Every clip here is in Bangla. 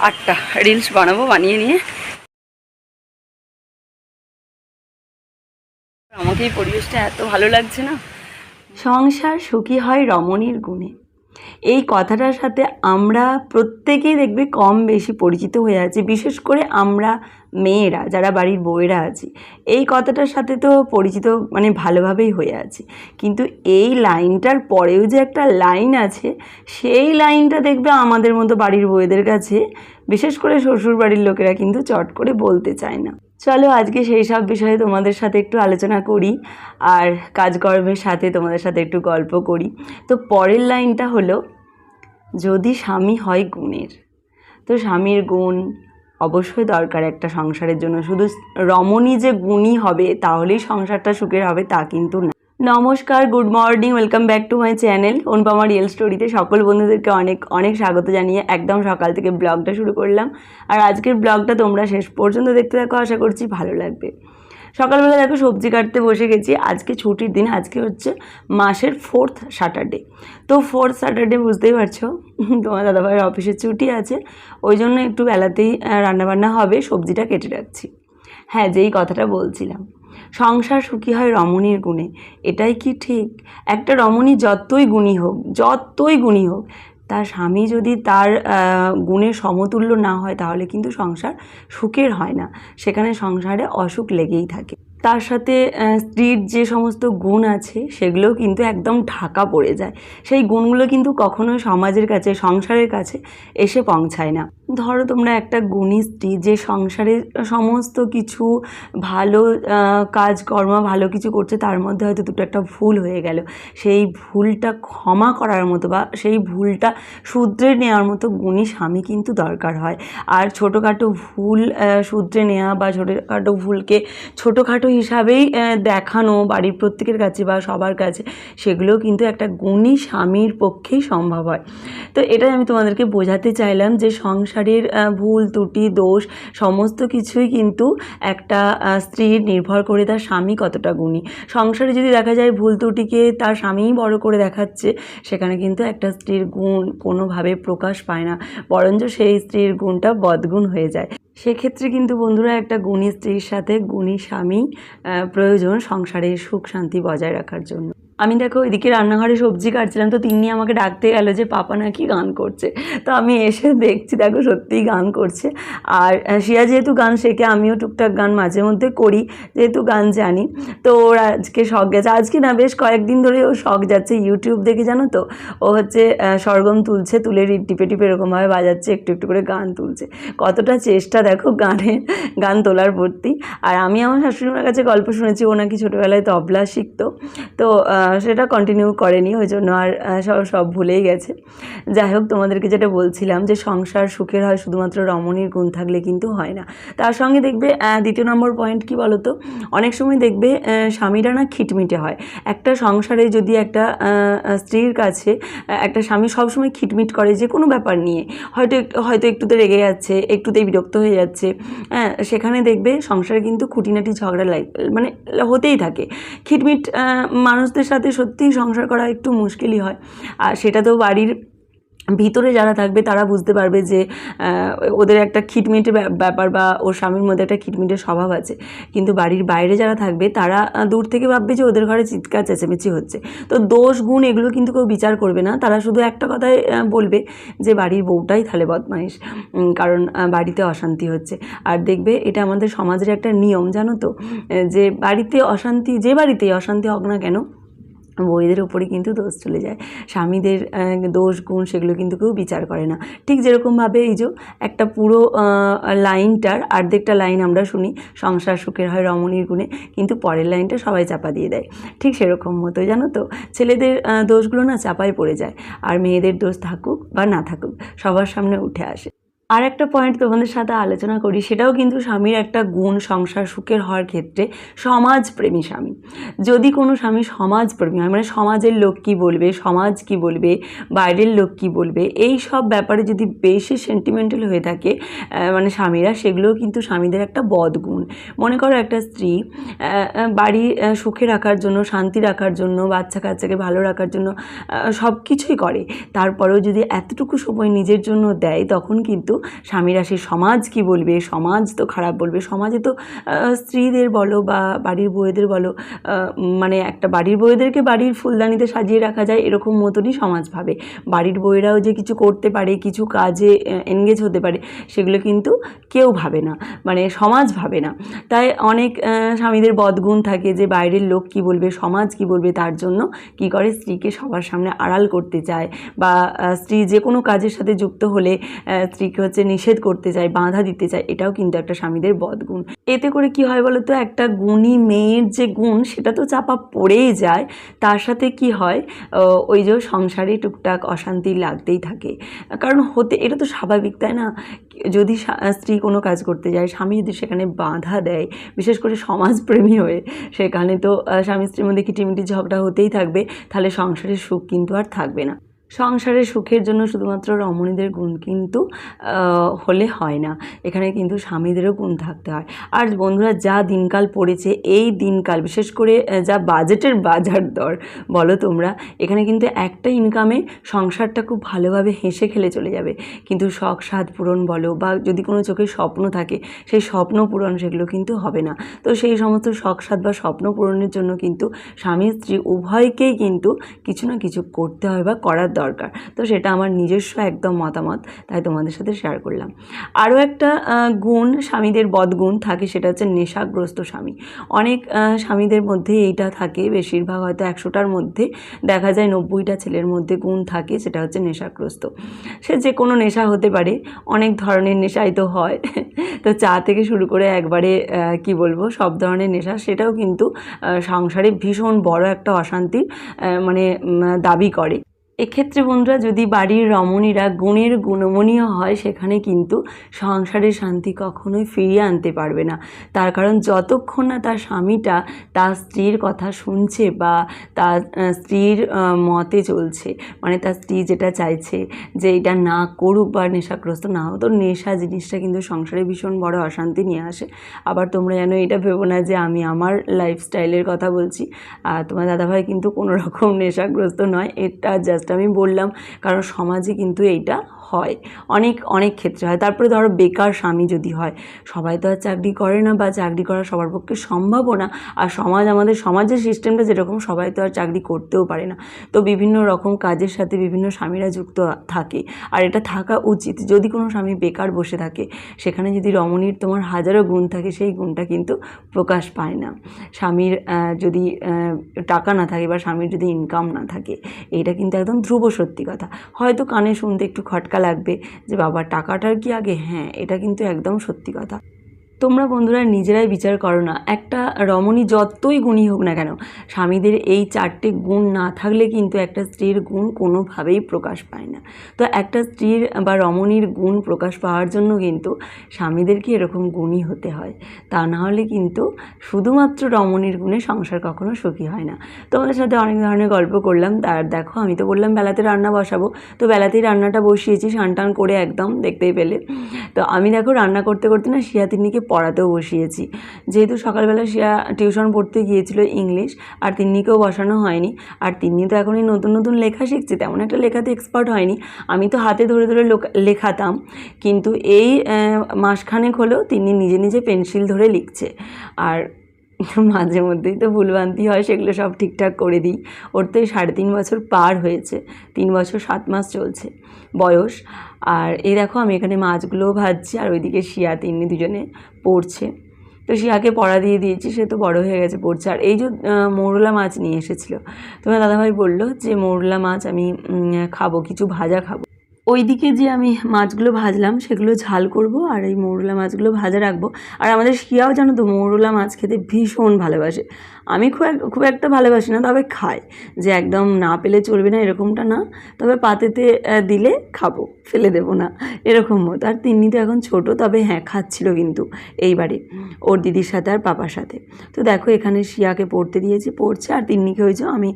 8টা রিলস বানাবো, বানিয়ে নিয়ে আমাকে এই পরিবেশটা এত ভালো লাগছে না। সংসার সুখী হয় রমণীর গুণে, এই কথাটার সাথে আমরা প্রত্যেকেই দেখবে কম বেশি পরিচিত হয়ে আছি। বিশেষ করে আমরা মেয়েরা যারা বাড়ির বউয়েরা আছি, এই কথাটার সাথে তো পরিচিত মানে ভালোভাবেই হয়ে আছি। কিন্তু এই লাইনটার পরেও যে একটা লাইন আছে, সেই লাইনটা দেখবে আমাদের মতো বাড়ির বউয়েদের কাছে, বিশেষ করে শ্বশুর বাড়ির লোকেরা কিন্তু চট করে বলতে চায় না। চলো আজকে সেই সব বিষয়ে তোমাদের সাথে একটু আলোচনা করি, আর কাজকর্মের সাথে তোমাদের সাথে একটু গল্প করি। তো পরের লাইনটা হলো, যদি স্বামী হয় গুণের। তো স্বামীর গুণ অবশ্যই দরকার একটা সংসারের জন্য। শুধু রমণী যে গুণী হবে তাহলেই সংসারটা সুখের হবে তা কিন্তু না। নমস্কার, good morning, welcome back to my channel Anupama real স্টোরিতে সকল বন্ধুদেরকে অনেক অনেক স্বাগত জানিয়ে একদম সকাল থেকে ব্লগটা শুরু করলাম। আর আজকের ব্লগটা তোমরা শেষ পর্যন্ত দেখতে থাকো, আশা করছি ভালো লাগবে। সকালবেলা দেখো সবজি কাটতে বসে গেছি। আজকে ছুটির দিন, আজকে হচ্ছে মাসের 4th স্যাটারডে। তো 4th স্যাটারডে বুঝতেই পারছো তোমার দাদাভাইয়ের অফিসের ছুটি আছে, ওই জন্য একটু বেলাতেই রান্নাবান্না হবে, সবজিটা কেটে রাখছি। হ্যাঁ, যেই কথাটা বলছিলাম, সংসার সুখী হয় রমণীর গুণে, এটাই কি ঠিক? একটা রমণী যতই গুণী হোক, তার স্বামী যদি তার গুণের সমতুল্য না হয় তাহলে কিন্তু সংসার সুখের হয় না, সেখানে সংসারে অসুখ লেগেই থাকে। তার সাথে স্ত্রীর যে সমস্ত গুণ আছে সেগুলোও কিন্তু একদম ঢাকা পড়ে যায়। সেই গুণগুলো কিন্তু কখনোই সমাজের কাছে, সংসারের কাছে এসে পৌঁছায় না। ধরো তোমরা একটা গুণী স্ত্রী যে সংসারের সমস্ত কিছু ভালো কাজকর্ম ভালো কিছু করছে, তার মধ্যে হয়তো দুটো একটা ভুল হয়ে গেল, সেই ভুলটা ক্ষমা করার মতো বা সেই ভুলটা শুধরে নেওয়ার মতো গুণী স্বামী কিন্তু দরকার হয়। আর ছোটোখাটো ভুল শুধরে নেওয়া বা ছোটোখাটো ভুলকে ছোটোখাটো হিসাবেই দেখানো বাড়ির প্রত্যেকের কাছে বা সবার কাছে, সেগুলোও কিন্তু একটা গুণী স্বামীর পক্ষেই সম্ভব হয়। তো এটাই আমি তোমাদেরকে বোঝাতে চাইলাম যে সংসারের ভুল ত্রুটি দোষ সমস্ত কিছুই কিন্তু একটা স্ত্রীর নির্ভর করে তার স্বামী কতটা গুণী। সংসারে যদি দেখা যায় ভুল ত্রুটিকে তার স্বামীই বড় করে দেখাচ্ছে, সেখানে কিন্তু একটা স্ত্রীর গুণ কোনোভাবে প্রকাশ পায় না, বরঞ্চ সেই স্ত্রীর গুণটা বদগুণ হয়ে যায়। সেক্ষেত্রে কিন্তু বন্ধুরা একটা গুণী স্ত্রীর সাথে গুণী স্বামী প্রয়োজন সংসারের সুখ শান্তি বজায় রাখার জন্য। আমি দেখো এদিকে রান্নাঘরে সবজি কাটছিলাম, তো তিন্নি আমাকে ডাকতে গেল যে পাপা নাকি গান করছে। তো আমি এসে দেখছি দেখো সত্যিই গান করছে। আর শিয়া যেহেতু গান শেখে, আমিও টুকটাক গান মাঝে মধ্যে করি, যেহেতু গান জানি। তো ওর আজকে শখ গেছে, আজকে না বেশ কয়েকদিন ধরে ও শখ যাচ্ছে ইউটিউব দেখে, জানো তো। ও হচ্ছে সরগম তুলছে, তুলে টিপে টিপে এরকমভাবে বাজাচ্ছে, একটু একটু করে গান তুলছে। কতটা চেষ্টা দেখো গান তোলার প্রতি। আর আমি আমার শাশুড়িমার কাছে গল্প শুনেছি, ও নাকি ছোটোবেলায় তবলা শিখতো, তো সেটা কন্টিনিউ করেনি, ওই জন্য আর সব ভুলেই গেছে। যাই হোক, তোমাদেরকে যেটা বলছিলাম যে সংসার সুখের হয় শুধুমাত্র রমণীর গুণ থাকলে কিন্তু হয় না। তার সঙ্গে দেখবে দ্বিতীয় নম্বর পয়েন্ট কি বলো তো, অনেক সময় দেখবে স্বামীরা না খিটমিটে হয়। একটা সংসারে যদি একটা স্ত্রীর কাছে একটা স্বামী সবসময় খিটমিট করে যে কোনো ব্যাপার নিয়ে, হয়তো একটুতে রেগে যাচ্ছে, একটুতেই বিরক্ত হয়ে যাচ্ছে, সেখানে দেখবে সংসারে কিন্তু খুঁটিনাটি ঝগড়া মানে হতেই থাকে। খিটমিট মানুষদের সাথে সত্যিই সংসার করা একটু মুশকিলই হয়। আর সেটা তো বাড়ির ভিতরে যারা থাকবে তারা বুঝতে পারবে যে ওদের একটা খিটমিটে ব্যাপার বা ওর স্বামীর মধ্যে একটা খিটমিটের স্বভাব আছে। কিন্তু বাড়ির বাইরে যারা থাকবে তারা দূর থেকে ভাববে যে ওদের ঘরে চিৎকার চেঁচামেচি হচ্ছে। তো দোষ গুণ এগুলো কিন্তু কেউ বিচার করবে না, তারা শুধু একটা কথাই বলবে যে বাড়ির বউটাই তাহলে বদমাইশ, কারণ বাড়িতে অশান্তি হচ্ছে। আর দেখবে এটা আমাদের সমাজের একটা নিয়ম, জানো তো, যে বাড়িতে অশান্তি, যে বাড়িতেই অশান্তি হোক না কেন, বউদের উপরে কিন্তু দোষ চলে যায়। স্বামীদের দোষ গুণ সেগুলো কিন্তু কেউ বিচার করে না। ঠিক যেরকমভাবে এই যে একটা পুরো লাইনটার অর্ধেকটা লাইন আমরা শুনি, সংসার সুখের হয় রমণীর গুণে, কিন্তু পরের লাইনটা সবাই চাপা দিয়ে দেয়। ঠিক সেরকম মতো জানো তো, ছেলেদের দোষগুলো না চাপায় পড়ে যায়, আর মেয়েদের দোষ থাকুক বা না থাকুক সবার সামনে উঠে আসে। আর একটা পয়েন্ট তোমাদের সাথে আলোচনা করি, সেটাও কিন্তু স্বামীর একটা গুণ সংসার সুখের হওয়ার ক্ষেত্রে, সমাজপ্রেমী স্বামী। যদি কোনো স্বামী সমাজপ্রেমী হয়, মানে সমাজের লোক কী বলবে, সমাজ কী বলবে, বাইরের লোক কী বলবে, এই সব ব্যাপারে যদি বেশি সেন্টিমেন্টাল হয়ে থাকে মানে স্বামীরা, সেগুলোও কিন্তু স্বামীদের একটা বদগুণ। মনে করো একটা স্ত্রী বাড়ি সুখে রাখার জন্য, শান্তি রাখার জন্য, বাচ্চা কাচ্চাকে ভালো রাখার জন্য সব কিছুই করে, তারপরেও যদি এতটুকু সময় নিজের জন্য দেয়, তখন কিন্তু স্বামীরা সে সমাজ কি বলবে, সমাজ তো খারাপ বলবে, সমাজে তো স্ত্রীদের বলো বা বাড়ির বউয়েদের বলো, মানে একটা বাড়ির বউয়েদেরকে বাড়ির ফুলদানিতে সাজিয়ে রাখা যায় এরকম মতনই সমাজ ভাবে। বাড়ির বউয়েরাও যে কিছু করতে পারে, কিছু কাজে এনগেজ হতে পারে, সেগুলো কিন্তু কেউ ভাবে না, মানে সমাজ ভাবে না। তাই অনেক স্বামীদের বদগুণ থাকে যে বাইরের লোক কি বলবে, সমাজ কি বলবে, তার জন্য কি করে স্ত্রীকে সবার সামনে আড়াল করতে চায়, বা স্ত্রী যে কোনো কাজের সাথে যুক্ত হলে স্ত্রীকে হচ্ছে নিষেধ করতে চায়, বাধা দিতে চায়। এটাও কিন্তু একটা স্বামীদের বদগুণ। এতে করে কি হয় বলো তো, একটা গুণী মেয়ের যে গুণ সেটা তো চাপা পড়েই যায়, তার সাথে কি হয়, ওই যে সংসারে টুকটাক অশান্তি লাগতেই থাকে। কারণ এটা তো স্বাভাবিক, তাই না? যদি স্ত্রী কোনো কাজ করতে যায়, স্বামী যদি সেখানে বাধা দেয়, বিশেষ করে সমাজপ্রেমী হয়ে, সেখানে তো স্বামী স্ত্রীর মধ্যে কিটিমিটি ঝগড়া হতেই থাকবে, তাহলে সংসারের সুখ কিন্তু আর থাকবে না। সংসারের সুখের জন্য শুধুমাত্র রমণীদের গুণ কিন্তু হলে হয় না, এখানে কিন্তু স্বামীদেরও গুণ থাকতে হয়। আর বন্ধুরা, যা দিনকাল পড়েছে, এই দিনকাল বিশেষ করে যা বাজেটের বাজার দর বলো তোমরা, এখানে কিন্তু একটা ইনকামে সংসারটা খুব ভালোভাবে হেসে খেলে চলে যাবে, কিন্তু শখ সাধ পূরণ বলো বা যদি কোনো চোখে স্বপ্ন থাকে, সেই স্বপ্ন পূরণ সেগুলো কিন্তু হবে না। তো সেই সমস্ত শখ সাধ বা স্বপ্ন পূরণের জন্য কিন্তু স্বামী স্ত্রী উভয়কেই কিন্তু কিছু না কিছু করতে হয় বা করার দরকার। তো সেটা আমার নিজস্ব একদম মতামত, তাই তোমাদের সাথে শেয়ার করলাম। আরও একটা গুণ স্বামীদের বদগুণ থাকে, সেটা হচ্ছে নেশাগ্রস্ত স্বামী। অনেক স্বামীদের মধ্যে এইটা থাকে, বেশিরভাগ হয়তো 100টার মধ্যে দেখা যায় 90টা ছেলের মধ্যে গুণ থাকে, সেটা হচ্ছে নেশাগ্রস্ত। সে যে কোনো নেশা হতে পারে, অনেক ধরনের নেশাই তো হয়। তো চা থেকে শুরু করে একবারে কি বলবো, সব ধরনের নেশা, সেটাও কিন্তু সংসারে ভীষণ বড় একটা অশান্তির মানে দাবি করে। এক্ষেত্রে বন্ধুরা, যদি বাড়ির রমণীরা গুণের গুণমণীয় হয়, সেখানে কিন্তু সংসারের শান্তি কখনোই ফিরিয়ে আনতে পারবে না। তার কারণ যতক্ষণ না তার স্বামীটা তার স্ত্রীর কথা শুনছে বা তার স্ত্রীর মতে চলছে, মানে তার স্ত্রী যেটা চাইছে যে এটা না করুক বা নেশাগ্রস্ত না হোক, তো নেশা জিনিসটা কিন্তু সংসারে ভীষণ বড় অশান্তি নিয়ে আসে। আবার তোমরা যেন এটা ভেবো না যে আমি আমার লাইফস্টাইলের কথা বলছি, তোমার দাদাভাই কিন্তু কোনো রকম নেশাগ্রস্ত নয়, এটা জাস্ট আমি বললাম, কারণ সমাজে কিন্তু এইটা হয়, অনেক অনেক ক্ষেত্রে হয়। তারপরে ধরো বেকার স্বামী যদি হয়, সবাই তো আর চাকরি করে না বা চাকরি করা সবার পক্ষে সম্ভবও না, আর আমাদের সমাজের সিস্টেমটা যেরকম, সবাই তো আর চাকরি করতেও পারে না। তো বিভিন্ন রকম কাজের সাথে বিভিন্ন স্বামীরা যুক্ত থাকে, আর এটা থাকা উচিত। যদি কোনো স্বামী বেকার বসে থাকে, সেখানে যদি রমণীর তোমার হাজারো গুণ থাকে, সেই গুণটা কিন্তু প্রকাশ পায় না। স্বামীর যদি টাকা না থাকে বা স্বামীর যদি ইনকাম না থাকে, এইটা কিন্তু একদম ধ্রুব সত্যি কথা। হয়তো কানে শুনতে একটু খটকা লাগবে যে বাবা টাকাটার কি আগে, হ্যাঁ এটা কিন্তু একদম সত্যি কথা। তোমরা বন্ধুরা নিজেরাই বিচার করো না, একটা রমণী যতই গুণী হোক না কেন, স্বামীদের এই 4টে গুণ না থাকলে কিন্তু একটা স্ত্রীর গুণ কোনোভাবেই প্রকাশ পায় না। তো একটা স্ত্রীর বা রমণীর গুণ প্রকাশ পাওয়ার জন্য কিন্তু স্বামীদেরকে এরকম গুণী হতে হয়, তা না হলে কিন্তু শুধুমাত্র রমণীর গুণে সংসার কখনো সুখী হয় না। তোমাদের সাথে অনেক ধরনের গল্প করলাম, তার দেখো আমি তো বললাম বেলাতে রান্না বসাবো, তো বেলাতেই রান্নাটা বসিয়েছি স্নান টান করে, একদম দেখতেই পেলে। তো আমি দেখো রান্না করতে করতে না শিয়া তিন্নিকে পড়াতেও বসিয়েছি, যেহেতু সকালবেলা শিয়া টিউশন পড়তে গিয়েছিল ইংলিশ, আর তিন্নিকেও বসানো হয়নি। আর তিন্নি তো এখনই নতুন নতুন লেখা শিখছে, তেমন একটা লেখাতে এক্সপার্ট হয়নি, আমি তো হাতে ধরে ধরে লেখাতাম, কিন্তু এই মাসখানেক হলেও তিন্নি নিজে নিজে পেন্সিল ধরে লিখছে। আর মাঝে মধ্যেই তো ভুলভ্রান্তি হয়, সেগুলো সব ঠিকঠাক করে দিই। ওর তো 3.5 বছর পার হয়েছে, 3 বছর 7 মাস চলছে বয়স। আর এই দেখো আমি এখানে মাছগুলোও ভাজছি, আর ওইদিকে শিয়া তিন্নি দুজনে পড়ছে। তো শিয়াকে পড়া দিয়ে দিয়েছি, সে তো বড় হয়ে গেছে, পড়ছে। আর এই যে মৌরলা মাছ নিয়ে এসেছিলো, তোমার দাদাভাই বললো যে মৌরলা মাছ আমি খাবো, কিছু ভাজা খাবো। ওইদিকে যে আমি মাছগুলো ভাজলাম সেগুলো ঝাল করব, আর এই মৌরলা মাছগুলো ভাজা রাখবো। আর আমাদের শিয়াও জানো তো মৌরলা মাছ খেতে ভীষণ ভালোবাসে। আমি খুব একটা ভালোবাসি না, তবে খাই, যে একদম না পেলে চলবে না এরকমটা না, তবে পাতেতে দিলে খাবো, ফেলে দেবো না এরকম মতো। আর তিন্নি তো এখন ছোটো, তবে হ্যাঁ খাচ্ছিল কিন্তু এইবারে ওর দিদির সাথে আর পাপার সাথে। তো দেখো এখানে শিয়াকে পড়তে দিয়েছি, পড়ছে, আর তিন্নিকে হয়েছে আমি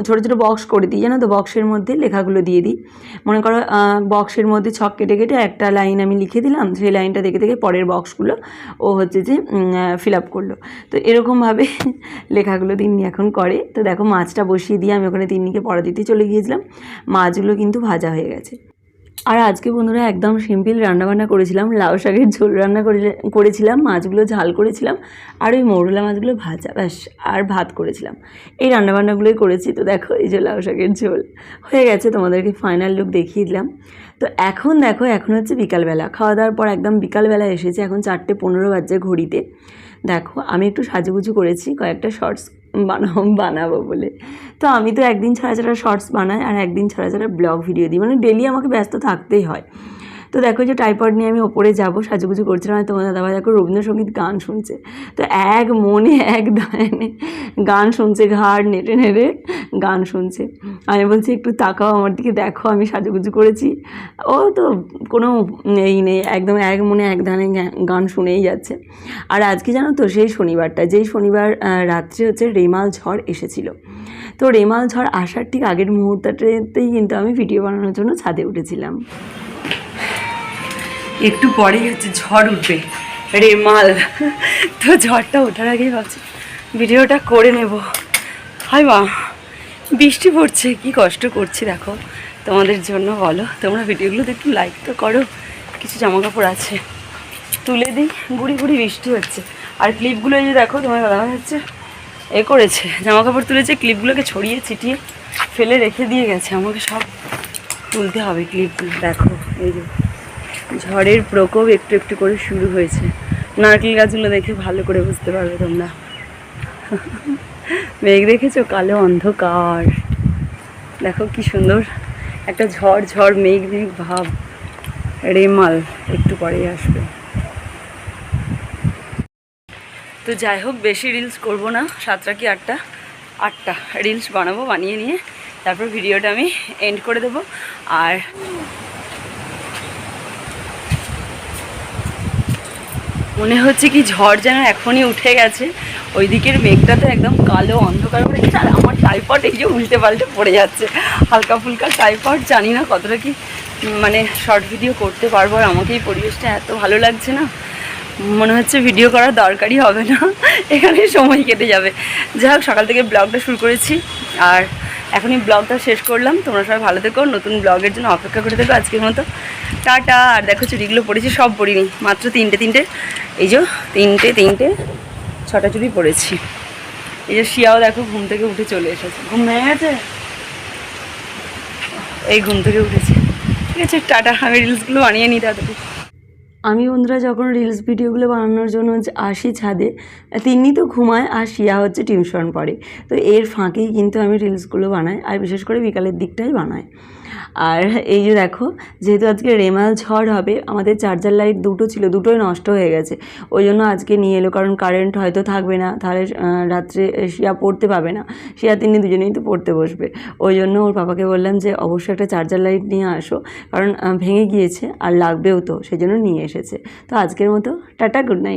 ছোটো ছোটো বক্স করে দিই, জানো তো, বক্সের মধ্যে লেখাগুলো দিয়ে দিই। মনে করো বক্সের মধ্যে ছক কেটে কেটে একটা লাইন আমি লিখে দিলাম, সেই লাইনটা দেখে দেখে পরের বক্সগুলো ও হচ্ছে যে ফিল আপ করলো। তো এরকমভাবে লেখাগুলো তিন্নি এখন করে। তো দেখো মাছটা বসিয়ে দিয়ে আমি ওখানে তিন্নিকে পড়া দিতে চলে গিয়েছিলাম, মাছগুলো কিন্তু ভাজা হয়ে গেছে। আর আজকে বন্ধুরা একদম সিম্পল রান্নাবান্না করেছিলাম, লাউ শাকের ঝোল রান্না করেছিলাম, মাছগুলো ঝাল করেছিলাম, আর ওই মৌরলা মাছগুলো ভাজা, ব্যাস, আর ভাত করেছিলাম। এই রান্নাবান্নাগুলোই করেছি। তো দেখো এই যে লাউ শাকের ঝোল হয়ে গেছে, তোমাদেরকে ফাইনাল লুক দেখিয়ে দিলাম। তো এখন দেখো, এখন হচ্ছে বিকালবেলা, খাওয়া দাওয়ার পর একদম বিকালবেলা এসেছে, এখন 4:15 বাজছে ঘড়িতে। দেখো আমি একটু সাজুগুজু করেছি কয়েকটা শর্টস বানাবো বলে। তো আমি তো একদিন ছাড়া ছাড়া শর্টস বানাই আর একদিন ছাড়া ছাড়া ব্লগ ভিডিও দিই, মানে ডেলি আমাকে ব্যস্ত থাকতেই হয়। তো দেখো যে ট্রাইপড নিয়ে আমি ওপরে যাবো, সাজুগুজু করছিলাম, আর তোমার দাদাভাই দেখো রবীন্দ্রসঙ্গীত গান শুনছে। তো এক মনে এক ধ্যানে গান শুনছে, ঘাড় নেড়ে নেড়ে গান শুনছে। আমি বলছি একটু তাকাও আমার দিকে, দেখো আমি সাজুগুজু করেছি। ও তো কোনো এই নেই, একদম এক মনে এক ধ্যানে গান শুনেই যাচ্ছে। আর আজকে জানো তো সেই শনিবারটা, যেই শনিবার রাত্রে হচ্ছে রেমাল ঝড় এসেছিল। তো রেমাল ঝড় আসার ঠিক আগের মুহূর্তটাতেই কিন্তু আমি ভিডিও বানানোর জন্য ছাদে উঠেছিলাম। একটু পরেই হচ্ছে ঝড় উঠবে, রেমাল। তো ঝড়টা ওঠার আগেই ভাবছি ভিডিওটা করে নেব। হাই মা, বৃষ্টি পড়ছে, কি কষ্ট করছি দেখো তোমাদের জন্য। বলো তোমরা ভিডিওগুলোতে একটু লাইক তো করো। কিছু জামা কাপড় আছে তুলে দিই, গুড়ি গুড়ি বৃষ্টি হচ্ছে। আর ক্লিপগুলো এই যে দেখো, তোমার দাদা হচ্ছে করেছে, জামা কাপড় তুলেছে, ক্লিপগুলোকে ছড়িয়ে ছিটিয়ে ফেলে রেখে দিয়ে গেছে, আমাকে সব তুলতে হবে ক্লিপগুলো। দেখো এই যে ঝড়ের প্রকোপ একটু একটু করে শুরু হয়েছে। নারকেল গাছগুলো দেখে ভালো করে বুঝতে পারবে তোমরা। মেঘ দেখেছো, কালো অন্ধকার, দেখো কি সুন্দর একটা ঝড় ঝড় মেঘ মেঘ ভাব। রেমাল একটু পরেই আসবে। তো যাই হোক, বেশি রিলস করব না, 7টা কি 8টা রিলস বানাবো, বানিয়ে নিয়ে তারপর ভিডিওটা আমি এন্ড করে দেবো। আর মনে হচ্ছে কি ঝড় যেন এখনই উঠে গেছে। ওই দিকের মেঘটা তো একদম কালো অন্ধকার করে গেছে। আর আমার ট্রাইপড এই যে উল্টে পাল্টে পড়ে যাচ্ছে, হালকা ফুলকা ট্রাইপড, জানি না কতটা কি মানে শর্ট ভিডিও করতে পারবো। আর আমাকে এই পরিবেশটা এত ভালো লাগছে না, মনে হচ্ছে ভিডিও করার দরকারই হবে না, এখানে সময় কেটে যাবে। যাই হোক, সকাল থেকে ব্লগটা শুরু করেছি আর এখনই ব্লগটা শেষ করলাম। তোমরা সবাই ভালো থেকো, নতুন ব্লগের জন্য অপেক্ষা করে থেকো। আজকের মতো টাটা। আর দেখো চুড়িগুলো পরেছি, সব পরিনি, মাত্র 3টে, এই যে 3টে 6টা চুড়ি পরেছি। এই যে শিয়াও দেখো ঘুম থেকে উঠে চলে এসেছে, ঘুম ভেঙে গেছে, এই ঘুম থেকে উঠেছে। ঠিক আছে, টাটা। আমি রিলসগুলো বানিয়ে নিই তাড়াতাড়ি। আমি বন্ধুরা যখন রিলস ভিডিওগুলো বানানোর জন্য আসি ছাদে, তিন্নি তো ঘুমায় আর শিয়া হচ্ছে টিউশন পড়ে। তো এর ফাঁকেই কিন্তু আমি রিলসগুলো বানাই, আর বিশেষ করে বিকালের দিকটাই বানাই। আর এই যে দেখো, যেহেতু আজকে রেমাল ঝড় হবে, আমাদের চার্জার লাইট দুটো ছিল, দুটোই নষ্ট হয়ে গেছে। ওই জন্য আজকে নিয়ে এলো, কারণ কারেন্ট হয়তো থাকবে না, তাহলে রাত্রে শিয়া পড়তে পাবে না। শিয়া তিন্নি দুজনেই তো পড়তে বসবে। ওই জন্য ওর পাপাকে বললাম যে অবশ্যই একটা চার্জার লাইট নিয়ে আসো, কারণ ভেঙে গিয়েছে আর লাগবেও তো, সেই জন্য নিয়ে এসেছে। তো আজকের মতো টাটা, গুড নাইট।